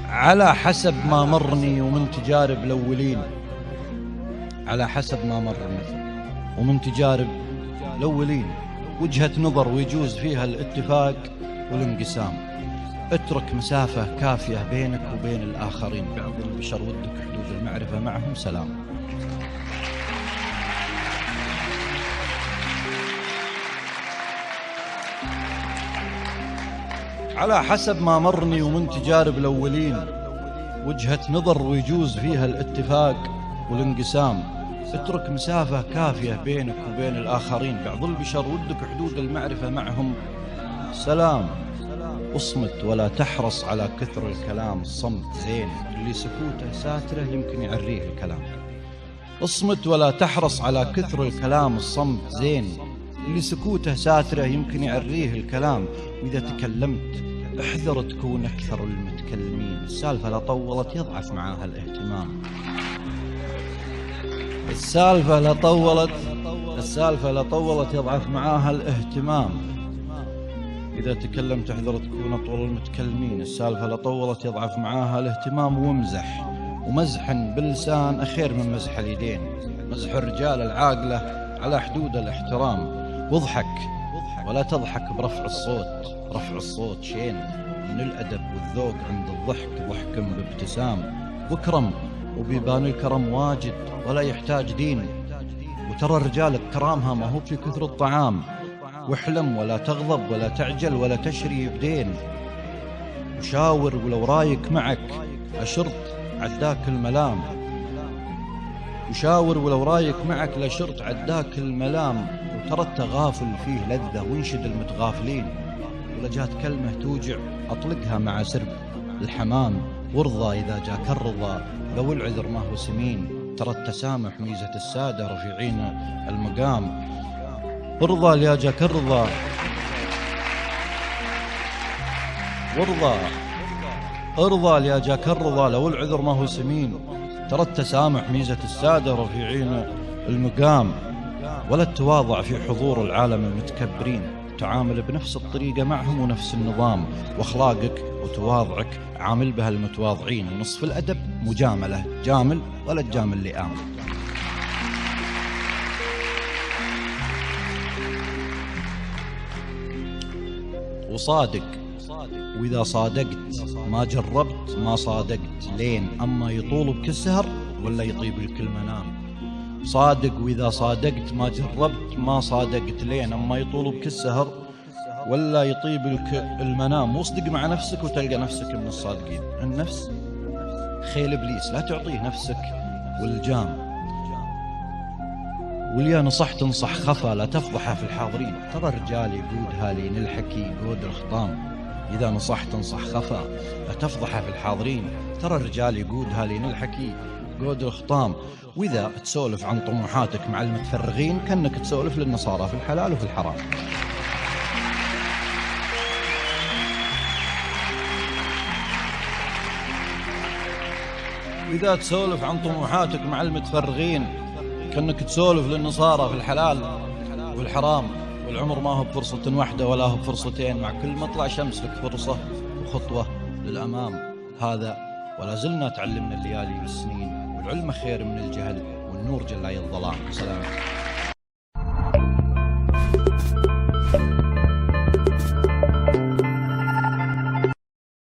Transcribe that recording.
على حسب ما مرني ومن تجارب الأولين، على حسب ما مرني ومن تجارب الأولين، وجهة نظر ويجوز فيها الاتفاق والانقسام. اترك مسافة كافية بينك وبين الآخرين، بعض البشر ودك حدود المعرفة معهم. سلام. على حسب ما مرني ومن تجارب الأولين، وجهة نظر ويجوز فيها الاتفاق والانقسام. اترك مسافة كافية بينك وبين الآخرين، بعض البشر ودك حدود المعرفة معهم. سلام. اصمت ولا تحرص على كثر الكلام، الصمت زين، اللي سكوته ساتره يمكن يعريه الكلام. اصمت ولا تحرص على كثر الكلام، الصمت زين، اللي سكوته ساتره يمكن يعريه الكلام. وإذا تكلمت احذر تكون أكثر المتكلمين، السالفة لا طولت يضعف معاها الاهتمام. السالفة لا طولت يضعف معاها الاهتمام. إذا تكلمت احذر تكون أطول المتكلمين، السالفة لا طولت يضعف معاها الاهتمام. وامزح، ومزح باللسان أخير من مزح اليدين، مزح الرجال العاقلة على حدود الاحترام. واضحك ولا تضحك برفع الصوت، رفع الصوت شين من الأدب والذوق عند الضحك، ضحك بابتسام. واكرم وبيبان الكرم واجد ولا يحتاج دين، وترى الرجال كرامها ما هو في كثر الطعام. واحلم ولا تغضب ولا تعجل ولا تشري بدين، وشاور ولو رايك معك أشرط عداك الملام. وشاور ولو رايك معك لشرط عداك الملام. وترى التغافل فيه لذة وانشد المتغافلين، ولا جات كلمة توجع أطلقها مع سرب الحمام. وارضى إذا جاك الرضا ذو العذر ما هو سمين، ترى التسامح ميزة السادة رفيعين المقام. ارضى يا جاك الرضا، ارضى يا جاك الرضا لو العذر ما هو سمين، ترى التسامح ميزة السادة رفيعين المقام. ولا التواضع في حضور العالم المتكبرين، تعامل بنفس الطريقة معهم ونفس النظام. واخلاقك وتواضعك عامل بها المتواضعين، ونصف الأدب مجاملة، جامل ولا تجامل لئام. وصادق، وإذا صادقت ما جربت ما صادقت لين، أما يطول بك السهر ولا يطيب لك المنام. صادق وإذا صادقت ما جربت ما صادقت لين، أما يطول بك السهر ولا يطيب لك المنام. واصدق مع نفسك وتلقى نفسك من الصادقين. النفس خيل إبليس لا تعطيه نفسك والجام. واليا نصح تنصح خفا لا تفضحها في الحاضرين، ترى الرجال يقودها لين الحكي يقود الخطام. إذا نصح تنصح خفا لا تفضحها في الحاضرين، ترى الرجال يقودها لين الحكي يقود الخطام. وإذا تسولف عن طموحاتك مع المتفرغين كأنك تسولف للنصارى في الحلال وفي الحرام. وإذا تسولف عن طموحاتك مع المتفرغين كأنك تسولف للنصارى في الحلال والحرام. والعمر ما هو بفرصة واحدة ولا هو بفرصتين، مع كل مطلع شمس لك فرصة وخطوة للأمام. هذا ولا زلنا تعلمنا الليالي والسنين، والعلم خير من الجهل والنور جلاي الظلام. سلام.